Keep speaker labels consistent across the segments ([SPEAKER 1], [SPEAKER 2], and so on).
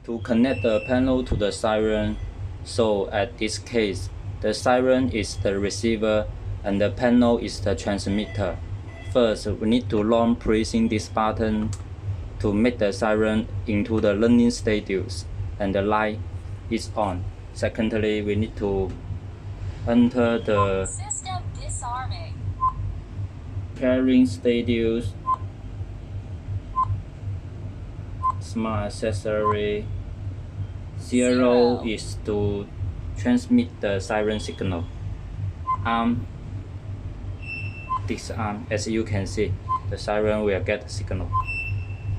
[SPEAKER 1] to connect the panel to the siren. So at this case, the siren is the receiver and the panel is the transmitter. First, we need to long pressing this button to make the siren into the running status and the light is on. Secondly, we need to enter the
[SPEAKER 2] system disarming.
[SPEAKER 1] pairing status, smart accessory. 0 is to transmit the siren signal. Arm, disarm. As you can see, the siren will get the signal.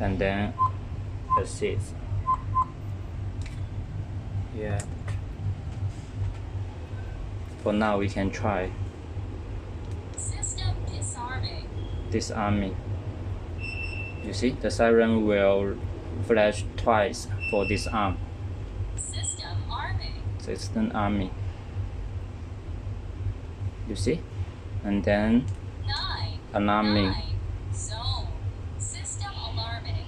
[SPEAKER 1] And then assist. Yeah. For now, we can try
[SPEAKER 2] System disarming.
[SPEAKER 1] disarming. You see, the siren will flash twice for disarm.
[SPEAKER 2] System arming.
[SPEAKER 1] System arming. You see, and then
[SPEAKER 2] 9.
[SPEAKER 1] alarming.
[SPEAKER 2] 9. Zone. System alarming.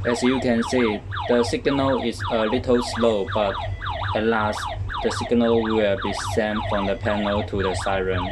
[SPEAKER 1] As you can see, the signal is a little slow, but at last, the signal will be sent from the panel to the siren.